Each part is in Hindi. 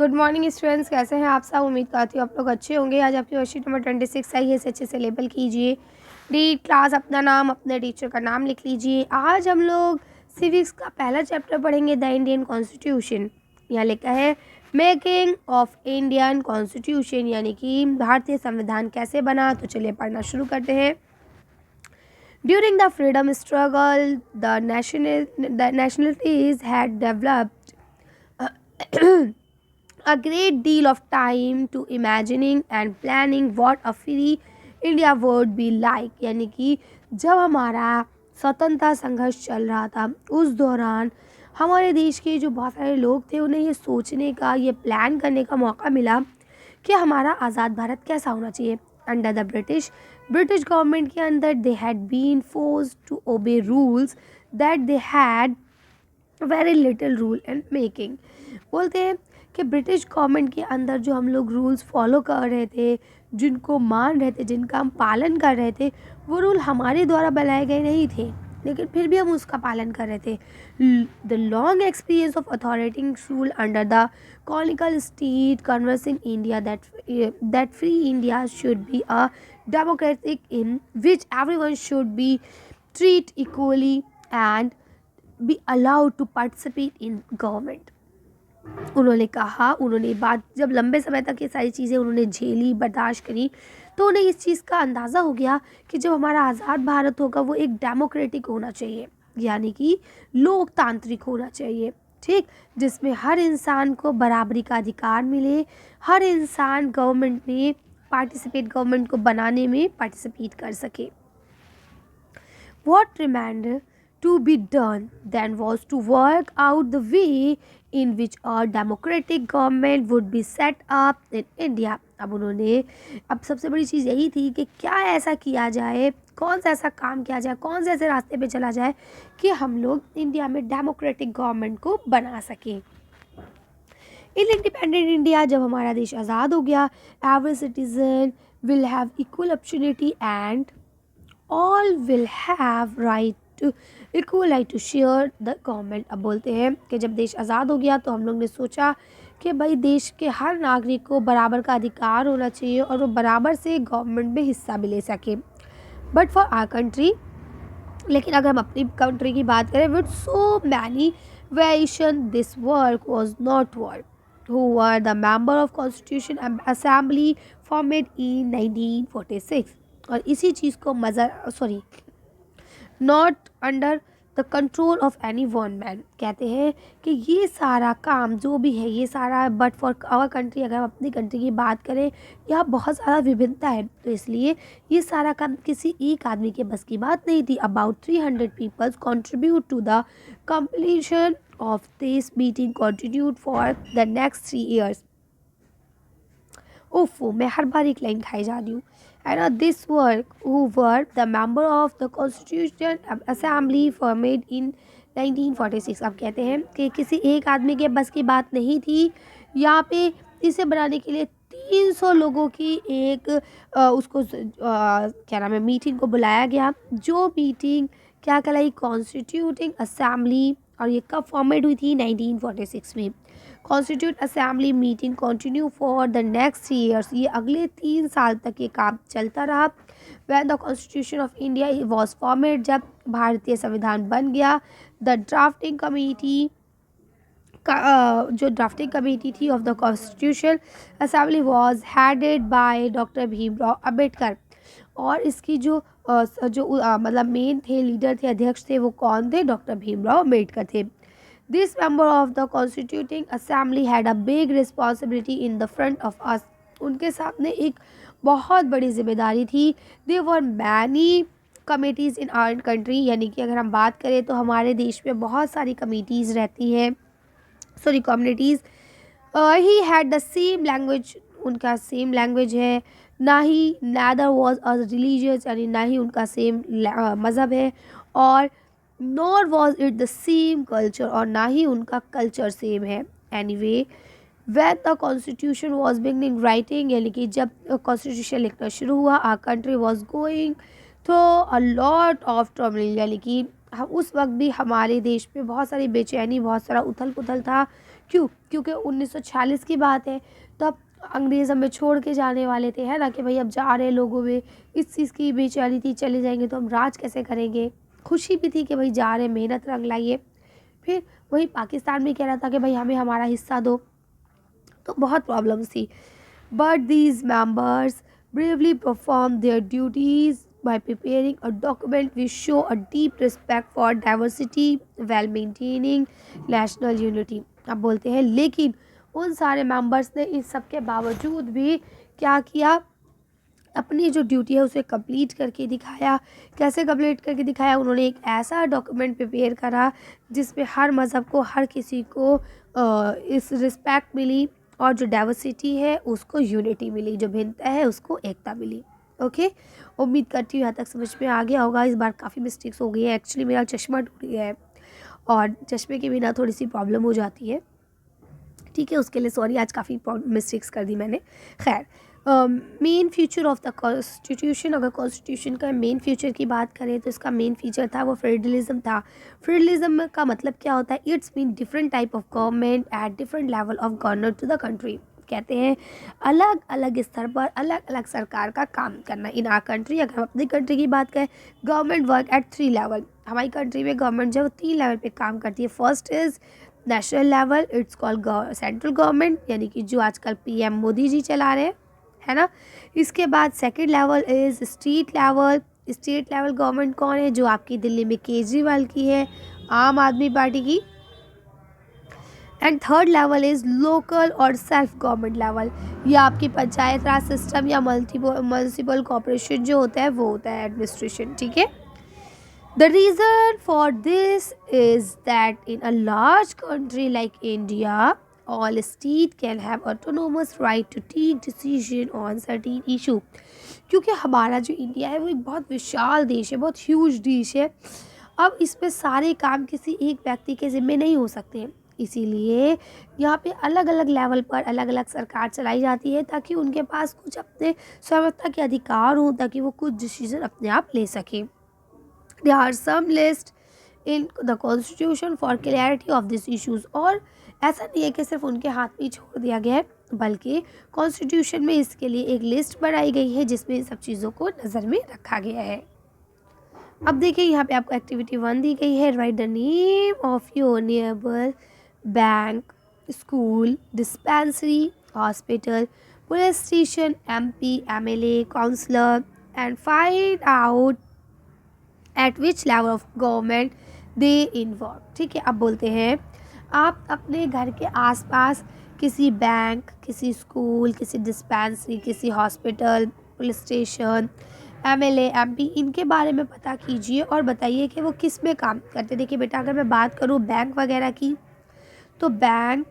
गुड मॉर्निंग स्टूडेंट्स, कैसे हैं आप सब। उम्मीद करती हूँ आप लोग अच्छे होंगे। आज आपकी वर्कशीट नंबर 26 आई है, इसे अच्छे से लेबल कीजिए। रीड क्लास, अपना नाम, अपने टीचर का नाम लिख लीजिए। आज हम लोग सिविक्स का पहला चैप्टर पढ़ेंगे, द इंडियन कॉन्स्टिट्यूशन। यहाँ लिखा है मेकिंग ऑफ इंडियन कॉन्स्टिट्यूशन, यानी कि भारतीय संविधान कैसे बना। तो चलिए पढ़ना शुरू करते हैं। During the freedom struggle the nationalities had developed a great deal of time to imagining and planning what a free India would be like। यानी कि जब हमारा स्वतंत्रता संघर्ष चल रहा था उस दौरान हमारे देश के जो बहुत सारे लोग थे उन्हें ये सोचने का, ये प्लान करने का मौका मिला कि हमारा आज़ाद भारत कैसा होना चाहिए। अंडर द ब्रिटिश गवर्नमेंट के अंदर they had been forced to obey rules that they had very little rule and making. बोलते हैं कि ब्रिटिश गवर्नमेंट के अंदर जो हम लोग रूल्स फॉलो कर रहे थे, जिनको मान रहे थे, जिनका हम पालन कर रहे थे, वो रूल हमारे द्वारा बनाए गए नहीं थे, लेकिन फिर भी हम उसका पालन कर रहे थे। The long experience of authoritarian rule under the colonial state conversing India that free India should be a democratic in which everyone should be treat equally and be allowed to participate in government. उन्होंने कहा, उन्होंने बात जब लंबे समय तक ये सारी चीज़ें उन्होंने झेली, बर्दाश्त करी, तो उन्हें इस चीज़ का अंदाज़ा हो गया कि जब हमारा आज़ाद भारत होगा वो एक डेमोक्रेटिक होना चाहिए, यानी कि लोकतांत्रिक होना चाहिए, ठीक, जिसमें हर इंसान को बराबरी का अधिकार मिले, हर इंसान गवर्नमेंट को बनाने में पार्टिसिपेट कर सके। What remained to be done then was to work out the way in which a democratic government would be set up in India। अब सबसे बड़ी चीज़ यही थी कि क्या ऐसा किया जाए, कौन सा ऐसा काम किया जाए, कौन से ऐसे रास्ते पे चला जाए कि हम लोग इंडिया में डेमोक्रेटिक गवर्नमेंट को बना सकें। इन इंडिपेंडेंट इंडिया, जब हमारा देश आज़ाद हो गया, every citizen will have equal opportunity and all will have right to equal right to share the government. अब बोलते हैं कि जब देश आज़ाद हो गया तो हम लोग ने सोचा कि भाई देश के हर नागरिक को बराबर का अधिकार होना चाहिए और वो बराबर से गवर्नमेंट में हिस्सा भी ले सके। बट फॉर आवर कंट्री, लेकिन अगर हम अपनी कंट्री की बात करें, with so many variation this work was not work who were the member of Constitution Assembly formed in 1946। और इसी चीज़ को not under the control of any one man, कहते हैं कि ये सारा काम जो भी है, ये सारा बट फॉर आवर कंट्री, अगर हम अपनी कंट्री की बात करें, यहाँ बहुत ज़्यादा विभिन्नता है, तो इसलिए ये सारा काम किसी एक आदमी के बस की बात नहीं थी। About 300 peoples contribute to the completion of this meeting continued for the next 3 years। ओफो, मैं हर बार एक लाइन खाई जा रही हूँ। And this work who were the member of the Constitution Assembly formed in 1946। अब कहते हैं कि किसी एक आदमी के बस की बात नहीं थी, यहाँ पे इसे बनाने के लिए 300 लोगों की एक क्या नाम है, मीटिंग को बुलाया गया। जो मीटिंग क्या कहलाई, कॉन्स्टिट्यूटिंग असेंबली, और ये कब फॉर्मेट हुई थी, 1946 में। Constitute assembly meeting continue for the next 3 years, ये अगले 3 साल तक ये काम चलता रहा। When the constitution of India was format, जब भारतीय संविधान बन गया, द ड्राफ्टिंग कमेटी जो ड्राफ्टिंग कमेटी थी of the Constitution assembly was headed by doctor Bhimrao Ambedkar. और इसकी मतलब मेन थे, लीडर थे, अध्यक्ष थे, वो कौन थे, डॉक्टर भीमराव अम्बेडकर थे। This member of the constituting assembly had a big responsibility in the front of us, उनके सामने एक बहुत बड़ी जिम्मेदारी थी। They were many committees in our country, यानी कि अगर हम बात करें तो हमारे देश में बहुत सारी कमेटीज़ रहती हैं, sorry communities. He had the same language, उनका सेम लैंग्वेज है, ना ही नैदर वॉज अ रिलीजियस, यानी ना ही उनका सेम मज़हब है, और nor was it the same culture, और ना ही उनका कल्चर सेम है। Anyway, when the constitution was beginning writing, यानी कि जब कॉन्स्टिट्यूशन लिखना शुरू हुआ, our country was going through a lot of turmoil, यानी कि उस वक्त भी हमारे देश में बहुत सारी बेचैनी, बहुत सारा उथल पुथल था, क्यों? क्योंकि 1946 की बात है, तब अंग्रेज़ हमें छोड़ के जाने वाले थे, है ना, कि भाई अब जा रहे लोगों में इस चीज़ की बेचैनी थी, चले जाएंगे तो हम राज कैसे करेंगे। खुशी भी थी कि भाई जा रहे, मेहनत रंग लाइए। फिर वही पाकिस्तान भी कह रहा था कि भाई हमें हमारा हिस्सा दो, तो बहुत प्रॉब्लम्स थी। But these members bravely performed their duties by preparing a document which show a deep respect for diversity while maintaining national unity। अब बोलते हैं लेकिन उन सारे मेंबर्स ने इस सब के बावजूद भी क्या किया, अपनी जो ड्यूटी है उसे कंप्लीट करके दिखाया। कैसे कंप्लीट करके दिखाया? उन्होंने एक ऐसा डॉक्यूमेंट प्रिपेयर करा जिसमें हर मज़हब को, हर किसी को इस रिस्पेक्ट मिली, और जो डाइवर्सिटी है उसको यूनिटी मिली, जो भिन्नता है उसको एकता मिली। ओके, उम्मीद करती हूँ यहाँ तक समझ में आ गया होगा। इस बार काफ़ी मिस्टेक्स हो गई है, एक्चुअली मेरा चश्मा टूट गया है और चश्मे के बिना थोड़ी सी प्रॉब्लम हो जाती है। ठीक है, उसके लिए सॉरी, आज काफ़ी मिस्टेक्स कर दी मैंने। खैर, main feature of the constitution, अगर कॉन्स्टिट्यूशन का मेन फीचर की बात करें तो इसका मेन फीचर था वो फेडरलिज्म था। फेडरलिज्म का मतलब क्या होता है? It's mean different type of government at different level of governor to the country. कहते हैं अलग अलग स्तर पर अलग अलग सरकार का काम करना। इन आर कंट्री, अगर हम अपनी कंट्री की बात करें, गवर्नमेंट वर्क एट 3 लेवल। हमारी कंट्री में गवर्नमेंट जो है वो 3 लेवल पे काम करती है। First is national level, it's called central government, यानी कि जो आजकल पीएम मोदी जी चला रहे हैं, है ना। इसके बाद second level is state level. State level government कौन है? जो आपकी दिल्ली में केजरीवाल की है, आम आदमी पार्टी की। And third level is local और सेल्फ गवर्नमेंट लेवल। ये आपकी पंचायत राज सिस्टम या म्यूनसिपल कॉर्पोरेशन जो होता है वो होता है एडमिनिस्ट्रेशन। ठीक है, the reason for this is that in a large country like India, all state can have autonomous right to take decision on certain issue। क्योंकि हमारा जो इंडिया है वो एक बहुत विशाल देश है, बहुत ह्यूज देश है। अब इसमें सारे काम किसी एक व्यक्ति के ज़िम्मे नहीं हो सकते हैं, इसीलिए यहाँ पे अलग अलग लेवल पर अलग अलग सरकार चलाई जाती है ताकि उनके पास कुछ अपने स्वायत्तता के अधिकार हों, ताकि वो कुछ डिसीजन अपने आप ले सकें। There are some list in the constitution for clarity of these issues। और ऐसा नहीं है कि सिर्फ उनके हाथ में ही छोड़ दिया गया है, बल्कि कॉन्स्टिट्यूशन में इसके लिए एक लिस्ट बनाई गई है जिसमें इन सब चीज़ों को नज़र में रखा गया है। अब देखिए यहाँ पे आपको एक्टिविटी 1 दी गई है। Write the name of your nearby bank, school, dispensary, hospital, police station, MP, MLA, councillor and find out at which level of government they involve. ठीक है, अब बोलते हैं आप अपने घर के आसपास किसी बैंक, किसी स्कूल, किसी डिस्पेंसरी, किसी hospital, police station, MLA, MP, इनके बारे में पता कीजिए और बताइए कि वो किस में काम करते। देखिए बेटा, अगर मैं बात करूँ बैंक वगैरह की, तो बैंक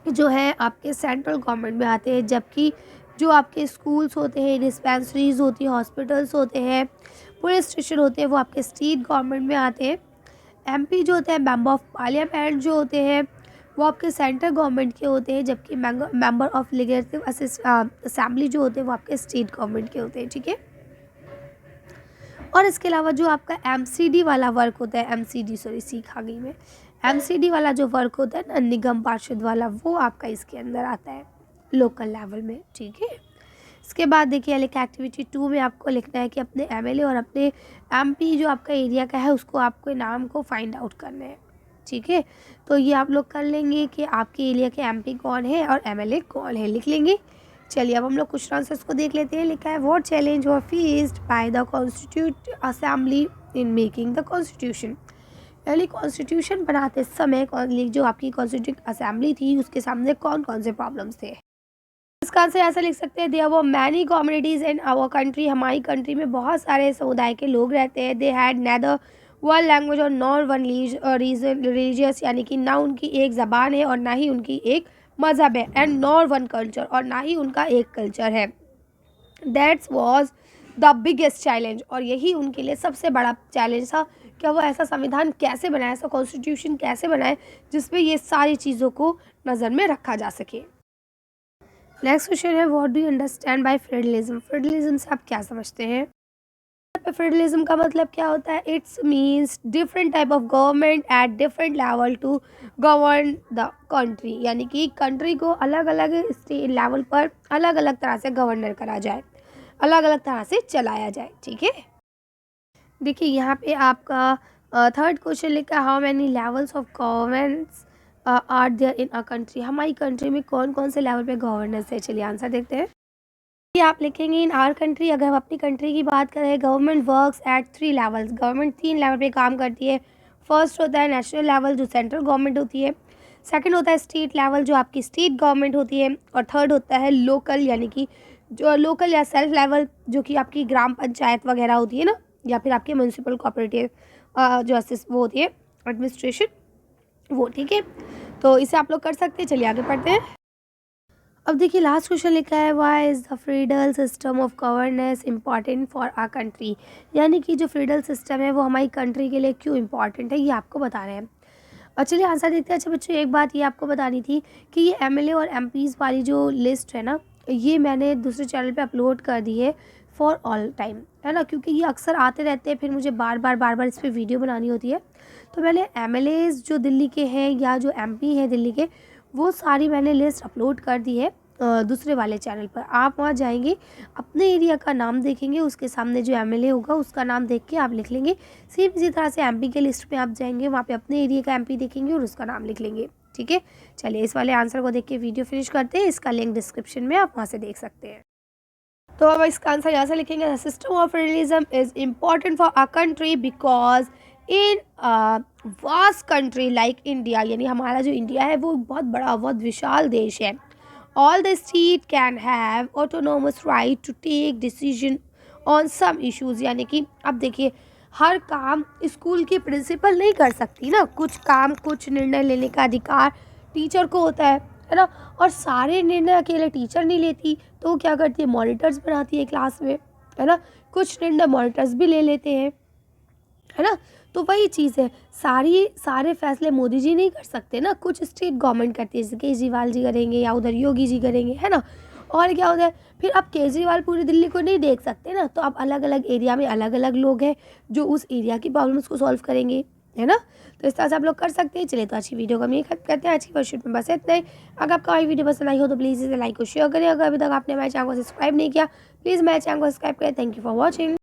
जो है आपके सेंट्रल गवर्नमेंट में आते हैं, जबकि जो आपके स्कूल्स होते हैं, डिस्पेंसरीज होती हैं, हॉस्पिटल्स होते हैं, पुलिस स्टेशन होते हैं, वो आपके स्टेट गवर्नमेंट में आते हैं। एमपी जो होते हैं, मेंबर ऑफ पार्लियामेंट जो होते हैं, वो आपके सेंट्रल गवर्नमेंट के होते हैं, जबकि मेंबर ऑफ लेजिस्लेटिव असेंबली जो होते हैं वो आपके स्टेट गवर्नमेंट के होते हैं। ठीक है, और इसके अलावा जो आपका एमसीडी वाला वर्क होता है, एमसीडी सॉरी सीखा गई मैं, एमसीडी वाला जो वर्क होता है ना, निगम पार्षद वाला, वो आपका इसके अंदर आता है लोकल लेवल में। ठीक है, इसके बाद देखिए एक्टिविटी 2 में आपको लिखना है कि अपने एमएलए और अपने एमपी जो आपका एरिया का है उसको आपको नाम को फाइंड आउट करना है। ठीक है, तो ये आप लोग कर लेंगे कि आपके एरिया के एमपी कौन है और एमएलए कौन है, लिख लेंगे। चलिए अब हम लोग क्वेश्चन आंसर्स को देख लेते हैं। लिखा है what challenge were faced by the constitute assembly in making the constitution. यानी कॉन्स्टिट्यूशन बनाते समय जो आपकी कॉन्स्टिट्यूट असेंबली थी उसके सामने कौन कौन से प्रॉब्लम्स थे। इसका आंसर ऐसा लिख सकते हैं, there were many communities in our country. हमारी कंट्री में बहुत सारे समुदाय के लोग रहते हैं। They had neither one language और नॉर वन रीजन रिलीजियस, यानी कि ना उनकी एक ज़बान है और ना ही उनकी एक मज़हब है। एंड नॉर वन कल्चर, और ना ही उनका एक कल्चर है। That's was the biggest challenge, और यही उनके लिए सबसे बड़ा चैलेंज था कि वो ऐसा संविधान कैसे बनाए, ऐसा कॉन्स्टिट्यूशन कैसे बनाए जिसमें ये सारी चीज़ों को नज़र में रखा जा सके। नेक्स्ट क्वेश्चन है what do you understand by federalism. Federalism से आप क्या समझते हैं? फेडरलिज्म का मतलब क्या होता है? It's means different type of government at different level to govern the country, यानी कि कंट्री को अलग अलग स्टेट लेवल पर अलग अलग तरह से गवर्नर करा जाए, अलग अलग तरह से चलाया जाए। ठीक है, देखिए यहाँ पे आपका थर्ड क्वेश्चन लिखा है, how many levels of governance are there in a country. हमारी कंट्री में कौन कौन से लेवल पे गवर्नेंस है? चलिए आंसर देखते हैं। ये आप लिखेंगे इन आवर कंट्री, अगर हम अपनी कंट्री की बात करें, government works at 3 levels, government 3 level पे काम करती है। फर्स्ट होता है नेशनल लेवल जो सेंट्रल गवर्नमेंट होती है, सेकंड होता है स्टेट लेवल जो आपकी स्टेट गवर्नमेंट होती है, और थर्ड होता है लोकल, यानी कि जो लोकल या सेल्फ लेवल जो कि आपकी ग्राम पंचायत वगैरह होती है ना, या फिर आपके म्यूनसिपल कोऑपरेटिव जो वो होती है एडमिनिस्ट्रेशन, वो। ठीक है, तो इसे आप लोग कर सकते हैं। चलिए आगे पढ़ते हैं। अब देखिए लास्ट क्वेश्चन लिखा है, why is the federal system of governance important for our country, यानी कि जो फ्रीडल सिस्टम है वो हमारी कंट्री के लिए क्यों इम्पॉर्टेंट है, ये आपको बता रहे हैं। और चलिए आंसर देखते हैं। अच्छा बच्चों, एक बात ये आपको बतानी थी कि ये एमएलए और एमपीज़ वाली जो लिस्ट है ना, ये मैंने दूसरे चैनल पे अपलोड कर दी है फॉर ऑल टाइम, है ना, क्योंकि ये अक्सर आते रहते हैं, फिर मुझे बार बार इस पर वीडियो बनानी होती है। तो मैंने एमएलएज़ जो दिल्ली के हैं या जो एमपी हैं दिल्ली के, वो सारी मैंने लिस्ट अपलोड कर दी है दूसरे वाले चैनल पर। आप वहाँ जाएंगे, अपने एरिया का नाम देखेंगे, उसके सामने जो एमएलए होगा उसका नाम देख के आप लिख लेंगे। सेम इसी तरह से एमपी के लिस्ट में आप जाएंगे, वहाँ पे अपने एरिया का एमपी देखेंगे और उसका नाम लिख लेंगे। ठीक है, चलिए इस वाले आंसर को देख के वीडियो फिनिश करते हैं। इसका लिंक डिस्क्रिप्शन में, आप वहाँ से देख सकते हैं। तो अब इसका आंसर यहाँ से लिखेंगे, the system of federalism is important for our country because in vast country like India, यानी हमारा जो इंडिया है वो बहुत बड़ा, बहुत विशाल देश है। All the state can have autonomous right to take decision on some issues, यानी कि अब देखिए हर काम स्कूल की प्रिंसिपल नहीं कर सकती ना, कुछ काम, कुछ निर्णय लेने का अधिकार टीचर को होता है ना, और सारे निर्णय अकेले टीचर नहीं लेती, तो वो क्या करती है, मॉनिटर्स बनाती है क्लास में, है ना, कुछ निर्णय मॉनिटर्स भी ले लेते हैं, है ना। तो वही चीज़ है, सारे फैसले मोदी जी नहीं कर सकते ना, कुछ स्टेट गवर्नमेंट करती है, जैसे केजरीवाल जी करेंगे या उधर योगी जी करेंगे, है ना। और क्या होता है, फिर अब केजरीवाल पूरी दिल्ली को नहीं देख सकते ना, तो अब अलग अलग एरिया में अलग अलग लोग हैं जो उस एरिया की प्रॉब्लम्स को सॉल्व करेंगे, है ना। तो इस तरह से आप लोग कर सकते हैं। चलिए तो अच्छी वीडियो को हम ये खत्म करते हैं। आज की वर्कशीट में बस इतना ही। अगर आपको हमारी वीडियो पसंद आई हो तो प्लीज़ इसे लाइक और शेयर करें। अगर अभी तक आपने हमारे चैनल को सब्सक्राइब नहीं किया, प्लीज़ मेरे चैनल को सब्सक्राइब करें। Thank you for watching.